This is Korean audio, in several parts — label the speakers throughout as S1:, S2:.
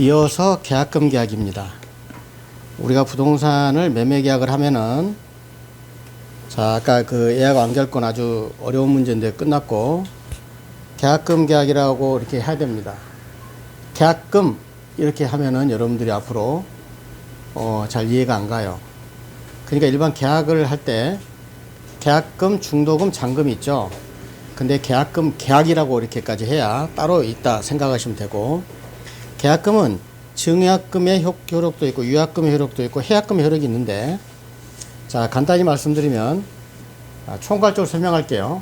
S1: 이어서 계약금 계약입니다. 우리가 부동산을 매매 계약을 하면은, 자, 아까 그 예약 완결권 아주 어려운 문제인데 끝났고, 계약금 계약이라고 이렇게 해야 됩니다. 계약금 이렇게 하면은 여러분들이 앞으로 잘 이해가 안 가요. 그러니까 일반 계약을 할 때 계약금, 중도금, 잔금이 있죠. 근데 계약금 계약이라고 이렇게까지 해야 따로 있다 생각하시면 되고, 계약금은 증약금의 효력도 있고 유약금의 효력도 있고 해약금의 효력이 있는데, 자, 간단히 말씀드리면 총괄적으로 설명할게요.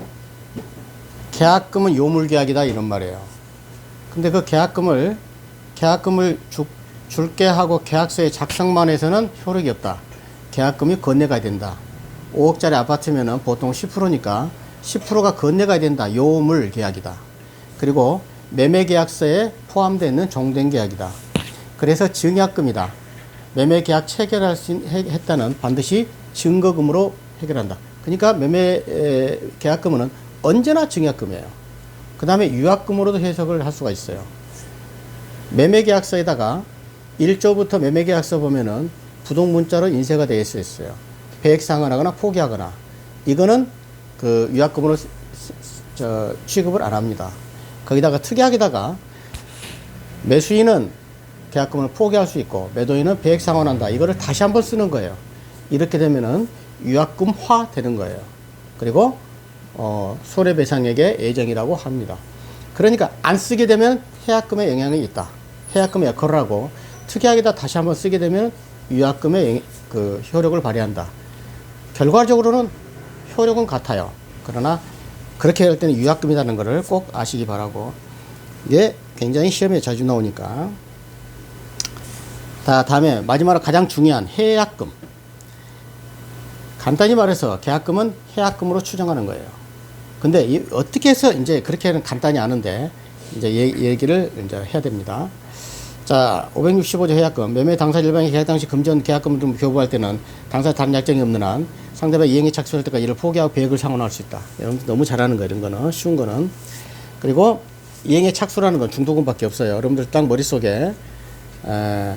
S1: 계약금은 요물계약이다 이런 말이에요. 근데 그 계약금을 줄게 하고 계약서에 작성만 해서는 효력이 없다. 계약금이 건네가야 된다. 5억짜리 아파트면은 보통 10%니까 10%가 건네가야 된다. 요물계약이다. 그리고 매매계약서에 포함되어 있는 종된 계약이다. 그래서 증약금이다. 매매계약 체결했다는 반드시 증거금으로 해결한다. 그러니까 매매계약금은 언제나 증약금이에요. 그 다음에 유약금으로도 해석을 할 수가 있어요. 매매계약서에다가 1조부터 매매계약서 보면은 부동문자로 인쇄가 되어 있어요. 배액상환하거나 포기하거나. 이거는 그 유약금으로 취급을 안 합니다. 거기다가 특이하게다가 매수인은 계약금을 포기할 수 있고 매도인은 배액상환한다. 이거를 다시 한번 쓰는 거예요. 이렇게 되면은 유약금화 되는 거예요. 그리고 손해배상액의 예정이라고 합니다. 그러니까 안 쓰게 되면 해약금에 영향이 있다. 해약금의 역할을 하고 특이하게다 다시 한번 쓰게 되면 유약금의 그 효력을 발휘한다. 결과적으로는 효력은 같아요. 그러나 그렇게 할 때는 유약금이라는 것을 꼭 아시기 바라고, 이게 굉장히 시험에 자주 나오니까. 다음에 마지막으로 가장 중요한 해약금. 간단히 말해서 계약금은 해약금으로 추정하는 거예요. 근데 어떻게 해서 이제 그렇게는 간단히 아는데 이제 얘기를 이제 해야 됩니다. 자, 565조 해약금. 매매 당사 일방이 계약 당시 금전 계약금을 좀 교부할 때는 당사 다른 약정이 없는 한 상대방 이행에 착수할 때까지 이를 포기하고 배액을 상환할 수 있다. 여러분 너무 잘하는 거예요. 이런 거는 쉬운 거는. 그리고 이행에 착수라는 건 중도금밖에 없어요. 여러분들 딱 머릿속에 할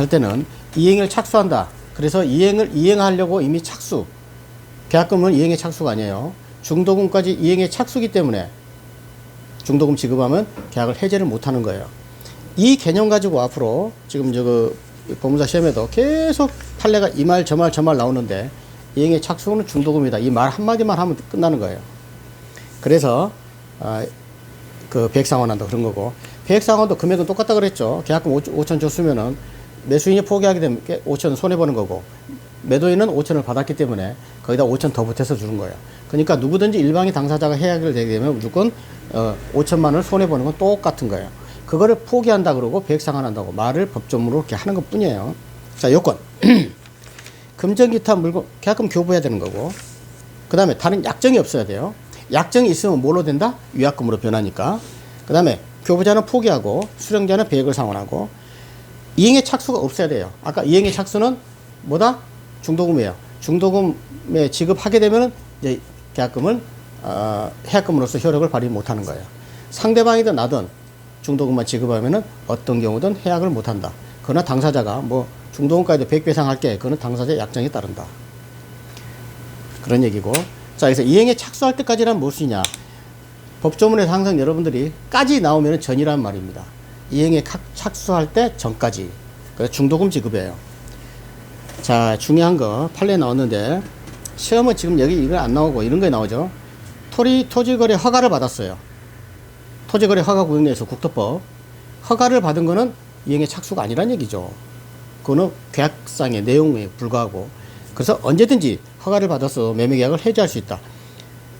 S1: 때는 이행을 착수한다. 그래서 이행하려고 이미 착수. 계약금은 이행의 착수가 아니에요. 중도금까지 이행의 착수기 때문에 중도금 지급하면 계약을 해제를 못하는 거예요. 이 개념 가지고 앞으로 지금 법무사 시험에도 계속 판례가 이 말 저 말 나오는데, 이행의 착수는 중도금이다. 이 말 한마디만 하면 끝나는 거예요. 그래서 그 배액상환한다 그런 거고, 배액상환도 금액은 똑같다 그랬죠. 계약금 5천 줬으면은 매수인이 포기하게 되면 5천 손해보는 거고, 매도인은 5천을 받았기 때문에 거기다 5천 더 보태서 주는 거예요. 그러니까 누구든지 일방의 당사자가 해약을 되게 되면 무조건 5천만 원을 손해보는 건 똑같은 거예요. 그거를 포기한다 그러고 배액상환한다고 말을 법조문으로 이렇게 하는 것 뿐이에요. 자, 요건. 금전기타 물건, 계약금 교부해야 되는 거고, 그 다음에 다른 약정이 없어야 돼요. 약정이 있으면 뭘로 된다? 유약금으로 변하니까. 그 다음에 교부자는 포기하고 수령자는 배액을 상환하고, 이행의 착수가 없어야 돼요. 아까 이행의 착수는 뭐다? 중도금이에요. 중도금에 지급하게 되면 이제 계약금은 해약금으로서 효력을 발휘 못하는 거예요. 상대방이든 나든 중도금만 지급하면은 어떤 경우든 해약을 못한다. 그러나 당사자가 뭐 중도금까지도 100배상 할게. 그거는 당사자의 약정에 따른다. 그런 얘기고. 자, 그래서 이행에 착수할 때까지란 무엇이냐? 법조문에서 항상 여러분들이 까지 나오면 전이란 말입니다. 이행에 착수할 때 전까지. 그래서 중도금 지급이에요. 자, 중요한 거 판례에 나왔는데, 시험은 지금 여기 이거 안 나오고 이런 거에 나오죠. 토지거래 허가를 받았어요. 토지거래 허가 구역내에서 국토법 허가를 받은 거는 이행의 착수가 아니란 얘기죠. 그거는 계약상의 내용에 불과하고, 그래서 언제든지 허가를 받아서 매매계약을 해지할 수 있다.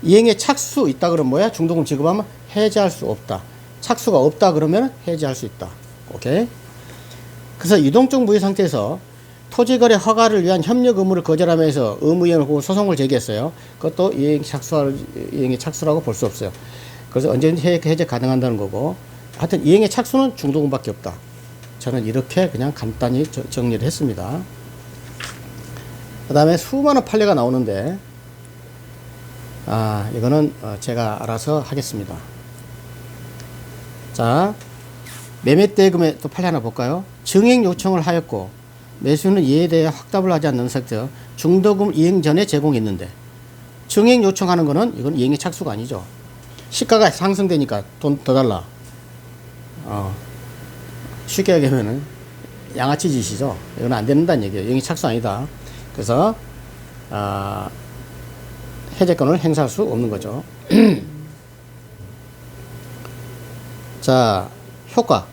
S1: 이행의 착수 있다 그러면 뭐야? 중도금 지급하면 해지할 수 없다. 착수가 없다 그러면 해지할 수 있다. 오케이? 그래서 유동적 무효 상태에서 토지거래 허가를 위한 협력 의무를 거절하면서 의무이행을 하고 소송을 제기했어요. 그것도 이행의 착수라고 볼 수 없어요. 그래서 언제든지 해제 가능한다는 거고, 하여튼 이행의 착수는 중도금밖에 없다. 저는 이렇게 그냥 간단히 정리를 했습니다. 그 다음에 수많은 판례가 나오는데, 이거는 제가 알아서 하겠습니다. 자, 매매대금의 또 판례 하나 볼까요? 증액 요청을 하였고 매수는 이에 대해 확답을 하지 않는 상태여 중도금 이행 전에 제공했는데, 증액 요청하는 거는 이건 이행의 착수가 아니죠. 시가가 상승되니까 돈 더 달라. 쉽게 얘기하면은 양아치 짓이죠. 이건 안 된다는 얘기예요. 이행의 착수 아니다. 그래서 해제권을 행사할 수 없는 거죠. 자, 효과.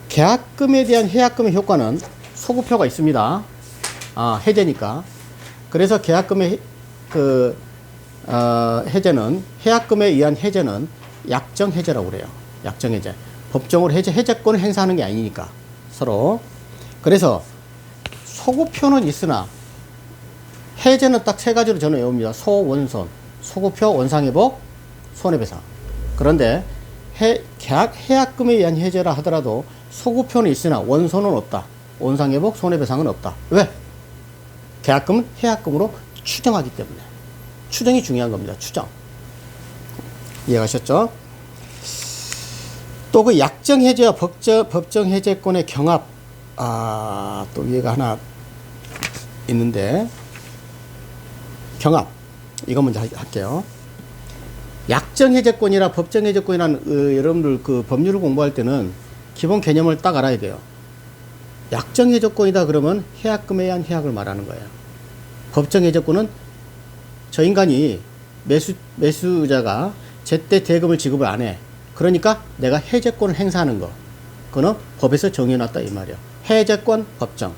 S1: 계약금에 대한 해약금의 효과는 소급표가 있습니다. 해제니까. 그래서 계약금의 해제는, 해약금에 의한 해제는 약정 해제라고 그래요. 약정 해제. 법정으로 해제권을 행사하는 게 아니니까 서로. 그래서 소급표는 있으나 해제는 딱 세 가지로 저는 외웁니다. 소원손, 소급표, 원상회복, 손해배상. 그런데 해약금에 의한 해제라 하더라도 소급표는 있으나 원손은 없다. 원상회복, 손해배상은 없다. 왜? 계약금은 해약금으로 추정하기 때문에. 추정이 중요한 겁니다. 추정. 이해가셨죠? 또 그 약정 해제와 법정 해제권의 경합, 또 위에가 하나 있는데, 경합. 이거 먼저 할게요. 약정 해제권이라 법정 해제권이라는, 여러분들 그 법률을 공부할 때는 기본 개념을 딱 알아야 돼요. 약정 해제권이다 그러면 해약금에 의한 해약을 말하는 거예요. 법정 해제권은 저 인간이 매수자가 제때 대금을 지급을 안 해. 그러니까 내가 해제권을 행사하는 거. 그거는 법에서 정해놨다 이 말이야. 해제권, 법정.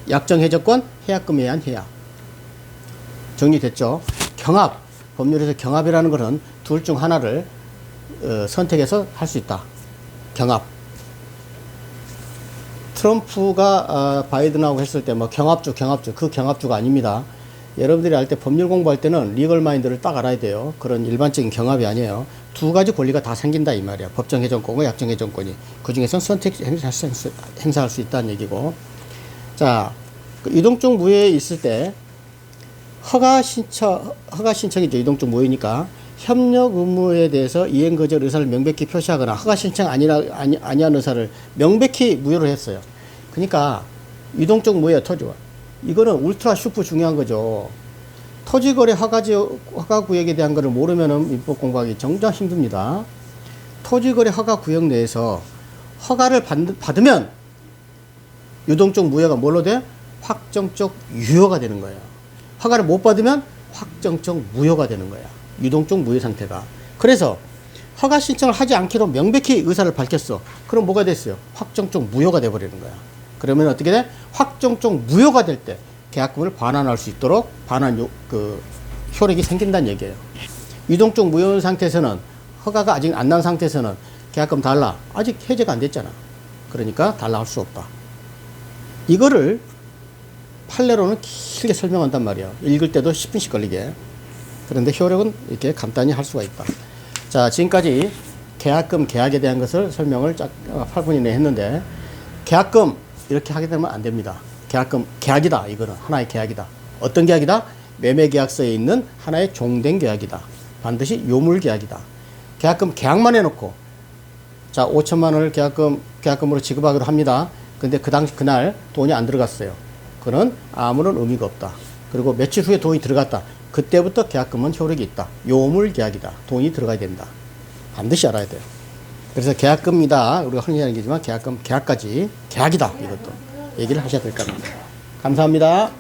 S1: 약정 해제권, 해약금에 의한 해약. 정리됐죠? 경합. 법률에서 경합이라는 것은 둘 중 하나를 선택해서 할 수 있다. 경합. 트럼프가 바이든하고 했을 때 뭐 경합주 그 경합주가 아닙니다. 여러분들이 할 때 법률 공부할 때는 리걸 마인드를 딱 알아야 돼요. 그런 일반적인 경합이 아니에요. 두 가지 권리가 다 생긴다 이 말이야. 법정 해전권과 약정 해전권이. 그 중에서 선택 행사할 수 있다는 얘기고. 자, 그 유동적 무효에 있을 때 허가 신청이죠. 유동적 무효니까 협력 의무에 대해서 이행 거절 의사를 명백히 표시하거나 허가 신청 아니한 의사를 명백히 무효로 했어요. 그러니까 유동적 무효야, 토지와. 이거는 울트라 슈퍼 중요한 거죠. 토지거래 허가 구역에 대한 거를 모르면은 민법 공부하기 정말 힘듭니다. 토지거래 허가 구역 내에서 허가를 받으면 유동적 무효가 뭘로 돼? 확정적 유효가 되는 거예요. 허가를 못 받으면 확정적 무효가 되는 거야. 유동적 무효 상태가. 그래서 허가 신청을 하지 않기로 명백히 의사를 밝혔어. 그럼 뭐가 됐어요? 확정적 무효가 돼버리는 거야. 그러면 어떻게 돼? 확정적 무효가 될 때 계약금을 반환할 수 있도록 효력이 생긴다는 얘기예요. 유동적 무효 상태에서는, 허가가 아직 안 난 상태에서는 계약금 달라. 아직 해제가 안 됐잖아. 그러니까 달라 할 수 없다. 이거를 판례로는 길게 설명한단 말이야. 읽을 때도 10분씩 걸리게. 그런데 효력은 이렇게 간단히 할 수가 있다. 자, 지금까지 계약금, 계약에 대한 것을 설명을 8분 이내에 했는데, 계약금 이렇게 하게 되면 안 됩니다. 계약금, 계약이다. 이거는 하나의 계약이다. 어떤 계약이다? 매매계약서에 있는 하나의 종된 계약이다. 반드시 요물 계약이다. 계약금 계약만 해놓고, 자, 5천만 원을 계약금으로 지급하기로 합니다. 근데 그날 돈이 안 들어갔어요. 그는 아무런 의미가 없다. 그리고 며칠 후에 돈이 들어갔다. 그때부터 계약금은 효력이 있다. 요물 계약이다. 돈이 들어가야 된다. 반드시 알아야 돼요. 그래서 계약금이다. 우리가 흔히 얘기하지만 계약금, 계약까지 계약이다. 이것도 얘기를 하셔야 될 겁니다. 감사합니다.